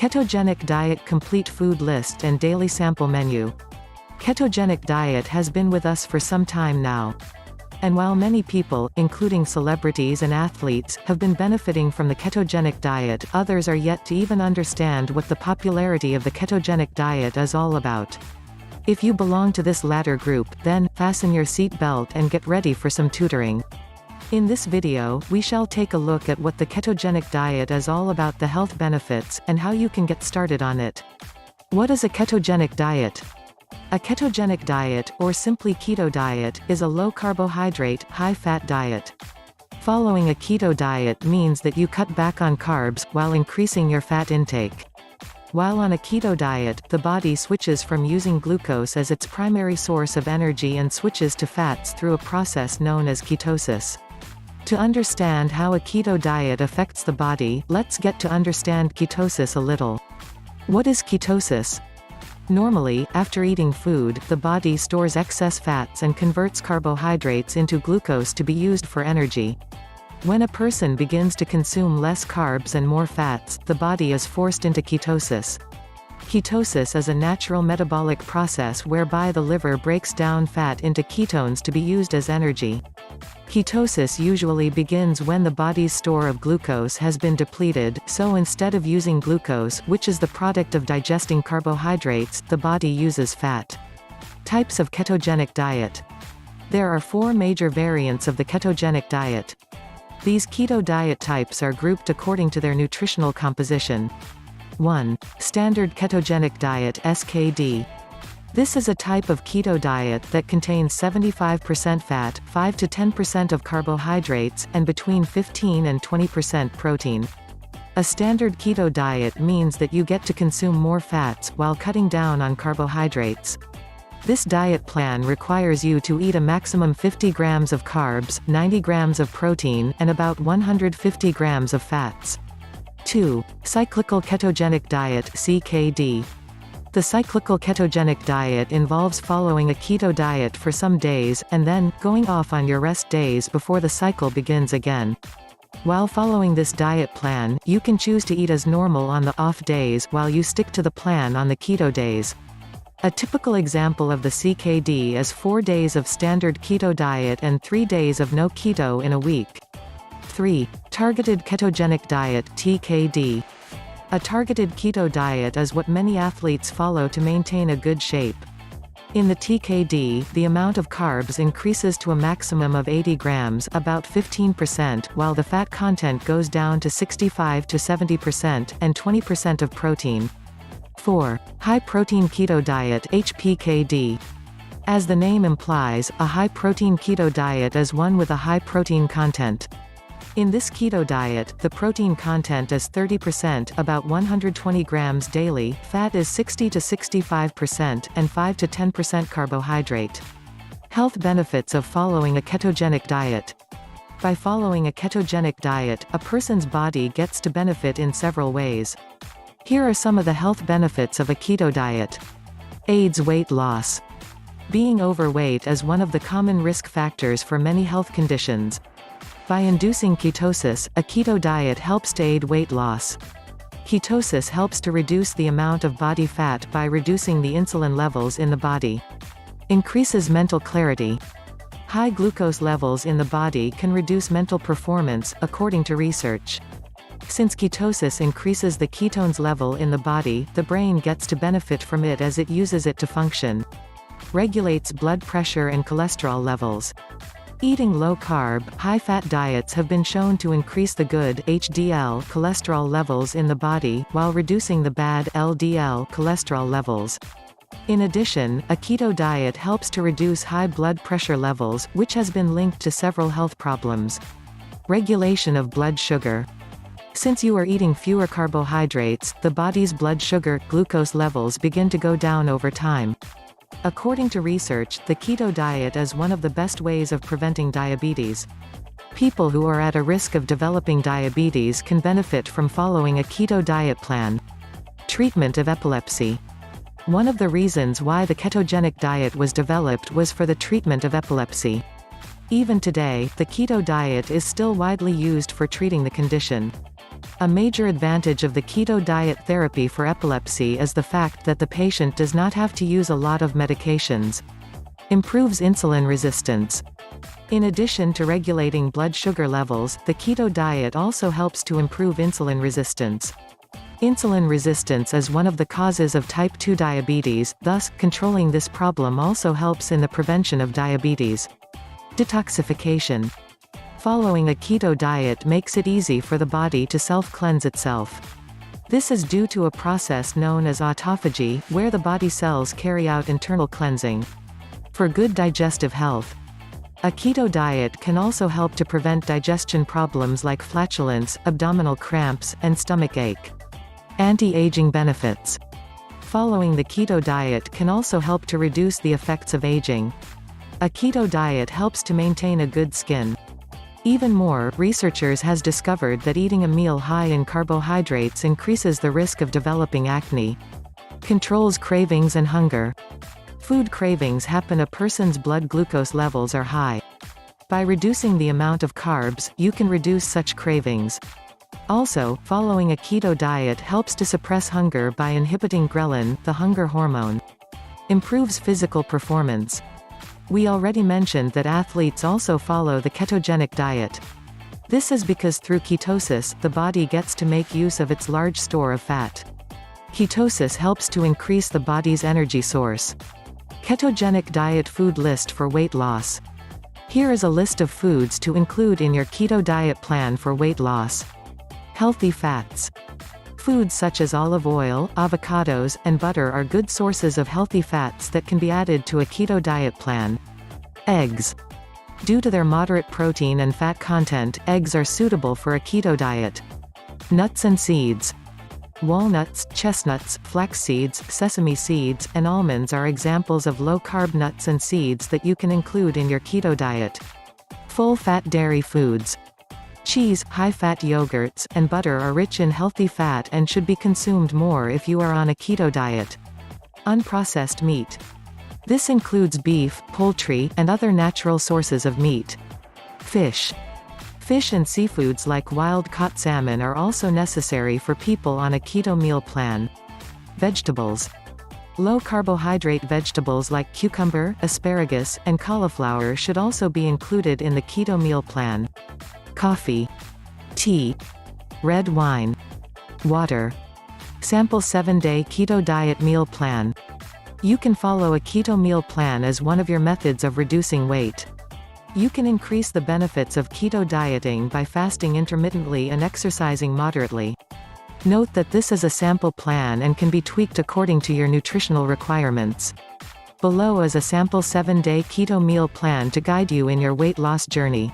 Ketogenic diet complete food list and daily sample menu. Ketogenic diet has been with us for some time now. And while many people, including celebrities and athletes, have been benefiting from the ketogenic diet, others are yet to even understand what the popularity of the ketogenic diet is all about. If you belong to this latter group, then, fasten your seat belt and get ready for some tutoring. In this video, we shall take a look at what the ketogenic diet is all about, the health benefits, and how you can get started on it. What is a ketogenic diet? A ketogenic diet, or simply keto diet, is a low-carbohydrate, high-fat diet. Following a keto diet means that you cut back on carbs, while increasing your fat intake. While on a keto diet, the body switches from using glucose as its primary source of energy and switches to fats through a process known as ketosis. To understand how a keto diet affects the body, let's get to understand ketosis a little. What is ketosis? Normally, after eating food, the body stores excess fats and converts carbohydrates into glucose to be used for energy. When a person begins to consume less carbs and more fats, the body is forced into ketosis. Ketosis is a natural metabolic process whereby the liver breaks down fat into ketones to be used as energy. Ketosis usually begins when the body's store of glucose has been depleted, so instead of using glucose, which is the product of digesting carbohydrates, the body uses fat. Types of ketogenic diet. There are 4 major variants of the ketogenic diet. These keto diet types are grouped according to their nutritional composition. 1. Standard ketogenic diet (SKD). This is a type of keto diet that contains 75% fat, 5 to 10% of carbohydrates, and between 15 and 20% protein. A standard keto diet means that you get to consume more fats, while cutting down on carbohydrates. This diet plan requires you to eat a maximum 50 grams of carbs, 90 grams of protein, and about 150 grams of fats. 2. Cyclical ketogenic diet (CKD). The cyclical ketogenic diet involves following a keto diet for some days, and then, going off on your rest days before the cycle begins again. While following this diet plan, you can choose to eat as normal on the off days, while you stick to the plan on the keto days. A typical example of the CKD is 4 days of standard keto diet and 3 days of no keto in a week. 3. Targeted ketogenic diet (TKD). A targeted keto diet is what many athletes follow to maintain a good shape. In the TKD, the amount of carbs increases to a maximum of 80 grams, about 15%, while the fat content goes down to 65 to 70%, and 20% of protein. 4. High-protein keto diet (HPKD). As the name implies, a high-protein keto diet is one with a high protein content. In this keto diet, the protein content is 30%, about 120 grams daily, fat is 60 to 65%, and 5 to 10% carbohydrate. Health benefits of following a ketogenic diet. By following a ketogenic diet, a person's body gets to benefit in several ways. Here are some of the health benefits of a keto diet. Aids weight loss. Being overweight is one of the common risk factors for many health conditions. By inducing ketosis, a keto diet helps to aid weight loss. Ketosis helps to reduce the amount of body fat by reducing the insulin levels in the body. Increases mental clarity. High glucose levels in the body can reduce mental performance, according to research. Since ketosis increases the ketones level in the body, the brain gets to benefit from it as it uses it to function. Regulates blood pressure and cholesterol levels. Eating low-carb, high-fat diets have been shown to increase the good HDL cholesterol levels in the body, while reducing the bad LDL cholesterol levels. In addition, a keto diet helps to reduce high blood pressure levels, which has been linked to several health problems. Regulation of blood sugar. Since you are eating fewer carbohydrates, the body's blood sugar, glucose levels begin to go down over time. According to research, the keto diet is one of the best ways of preventing diabetes. People who are at a risk of developing diabetes can benefit from following a keto diet plan. Treatment of epilepsy. One of the reasons why the ketogenic diet was developed was for the treatment of epilepsy. Even today, the keto diet is still widely used for treating the condition. A major advantage of the keto diet therapy for epilepsy is the fact that the patient does not have to use a lot of medications. Improves insulin resistance. In addition to regulating blood sugar levels, the keto diet also helps to improve insulin resistance. Insulin resistance is one of the causes of type 2 diabetes, thus, controlling this problem also helps in the prevention of diabetes. Detoxification. Following a keto diet makes it easy for the body to self-cleanse itself. This is due to a process known as autophagy, where the body cells carry out internal cleansing. For good digestive health. A keto diet can also help to prevent digestion problems like flatulence, abdominal cramps, and stomach ache. Anti-aging benefits. Following the keto diet can also help to reduce the effects of aging. A keto diet helps to maintain a good skin. Even more, researchers has discovered that eating a meal high in carbohydrates increases the risk of developing acne. Controls cravings and hunger. Food cravings happen a person's blood glucose levels are high. By reducing the amount of carbs, you can reduce such cravings. Also, following a keto diet helps to suppress hunger by inhibiting ghrelin, the hunger hormone. Improves physical performance. We already mentioned that athletes also follow the ketogenic diet. This is because through ketosis, the body gets to make use of its large store of fat. Ketosis helps to increase the body's energy source. Ketogenic diet food list for weight loss. Here is a list of foods to include in your keto diet plan for weight loss. Healthy fats. Foods such as olive oil, avocados, and butter are good sources of healthy fats that can be added to a keto diet plan. Eggs. Due to their moderate protein and fat content, eggs are suitable for a keto diet. Nuts and seeds. Walnuts, chestnuts, flax seeds, sesame seeds, and almonds are examples of low-carb nuts and seeds that you can include in your keto diet. Full-fat dairy foods. Cheese, high-fat yogurts, and butter are rich in healthy fat and should be consumed more if you are on a keto diet. Unprocessed meat. This includes beef, poultry, and other natural sources of meat. Fish. Fish and seafoods like wild-caught salmon are also necessary for people on a keto meal plan. Vegetables. Low-carbohydrate vegetables like cucumber, asparagus, and cauliflower should also be included in the keto meal plan. Coffee. Tea. Red wine. Water. Sample 7-day keto diet meal plan. You can follow a keto meal plan as one of your methods of reducing weight. You can increase the benefits of keto dieting by fasting intermittently and exercising moderately. Note that this is a sample plan and can be tweaked according to your nutritional requirements. Below is a sample 7-day keto meal plan to guide you in your weight loss journey.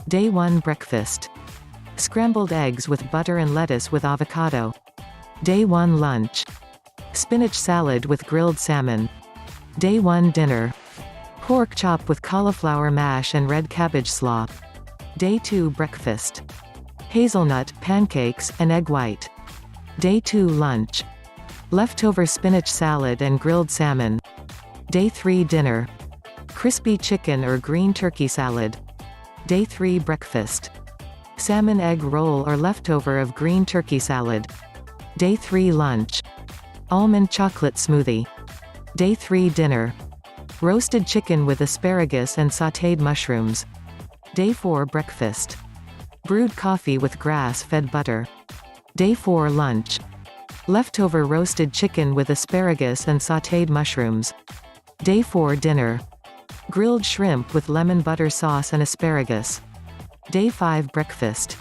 Day 1 breakfast. Scrambled eggs with butter and lettuce with avocado. Day 1 lunch. Spinach salad with grilled salmon. Day 1 dinner. Pork chop with cauliflower mash and red cabbage slaw. Day 2 breakfast. Hazelnut, pancakes, and egg white. Day 2 lunch. Leftover spinach salad and grilled salmon. Day 3 dinner. Crispy chicken or green turkey salad. Day 3 breakfast. Salmon egg roll or leftover of green turkey salad. Day 3 lunch. Almond chocolate smoothie. Day 3 dinner. Roasted chicken with asparagus and sautéed mushrooms. Day 4 breakfast. Brewed coffee with grass-fed butter. Day 4 lunch. Leftover roasted chicken with asparagus and sautéed mushrooms. Day 4 dinner. Grilled shrimp with lemon butter sauce and asparagus. Day 5 breakfast.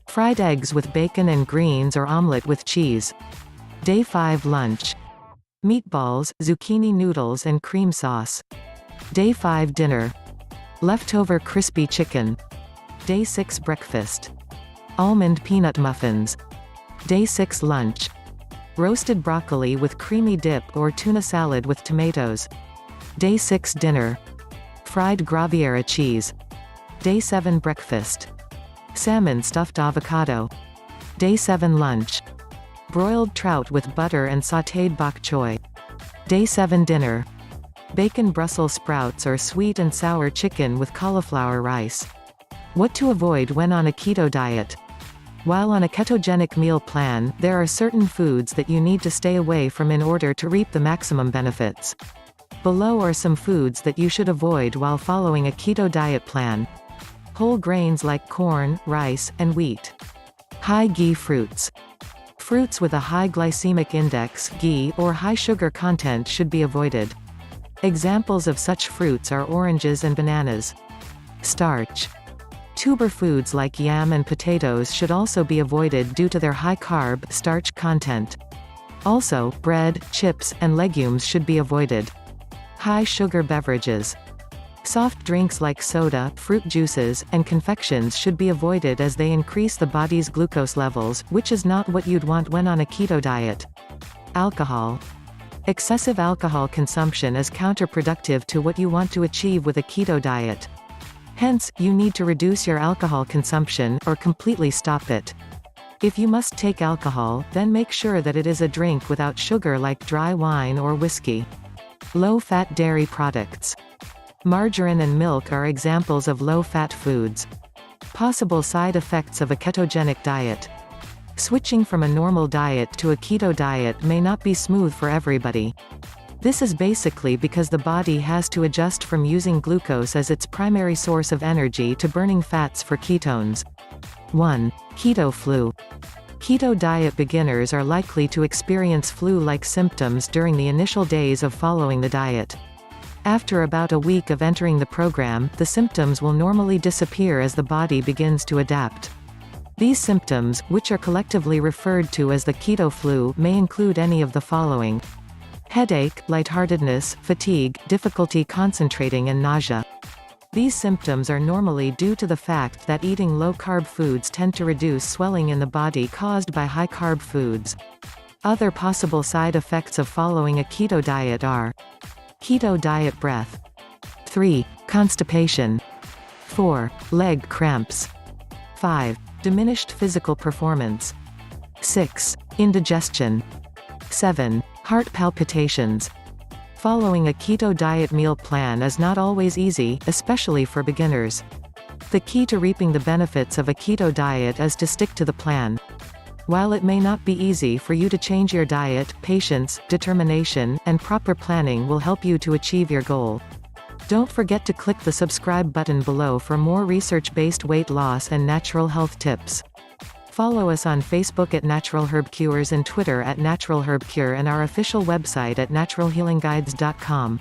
Fried eggs with bacon and greens or omelette with cheese. Day 5 lunch. Meatballs, zucchini noodles and cream sauce. Day 5 dinner. Leftover crispy chicken. Day 6 breakfast. Almond peanut muffins. Day 6 lunch. Roasted broccoli with creamy dip or tuna salad with tomatoes. Day 6 dinner. Fried Graviera cheese. Day 7 breakfast. Salmon stuffed avocado. Day 7 lunch. Broiled trout with butter and sautéed bok choy. Day 7 dinner. Bacon Brussels sprouts or sweet and sour chicken with cauliflower rice. What to avoid when on a keto diet. While on a ketogenic meal plan, there are certain foods that you need to stay away from in order to reap the maximum benefits. Below are some foods that you should avoid while following a keto diet plan. Whole grains like corn, rice, and wheat. High ghee fruits. Fruits with a high glycemic index, ghee, or high sugar content should be avoided. Examples of such fruits are oranges and bananas. Starch. Tuber foods like yam and potatoes should also be avoided due to their high carb, starch content. Also, bread, chips, and legumes should be avoided. High sugar beverages. Soft drinks like soda, fruit juices, and confections should be avoided as they increase the body's glucose levels, which is not what you'd want when on a keto diet. Alcohol. Excessive alcohol consumption is counterproductive to what you want to achieve with a keto diet. Hence, you need to reduce your alcohol consumption, or completely stop it. If you must take alcohol, then make sure that it is a drink without sugar like dry wine or whiskey. Low-fat dairy products. Margarine and milk are examples of low-fat foods. Possible side effects of a ketogenic diet. Switching from a normal diet to a keto diet may not be smooth for everybody. This is basically because the body has to adjust from using glucose as its primary source of energy to burning fats for ketones. 1. Keto flu. Keto diet beginners are likely to experience flu-like symptoms during the initial days of following the diet. After about a week of entering the program, the symptoms will normally disappear as the body begins to adapt. These symptoms, which are collectively referred to as the keto flu, may include any of the following: headache, lightheartedness, fatigue, difficulty concentrating, and nausea. These symptoms are normally due to the fact that eating low-carb foods tend to reduce swelling in the body caused by high-carb foods. Other possible side effects of following a keto diet are: keto diet breath. 3. Constipation. 4. Leg cramps. 5. Diminished physical performance. 6. Indigestion. 7. Heart palpitations. Following a keto diet meal plan is not always easy, especially for beginners. The key to reaping the benefits of a keto diet is to stick to the plan. While it may not be easy for you to change your diet, patience, determination, and proper planning will help you to achieve your goal. Don't forget to click the subscribe button below for more research-based weight loss and natural health tips. Follow us on Facebook at Natural Herb Cures and Twitter at Natural Herb Cure, and our official website at naturalhealingguides.com.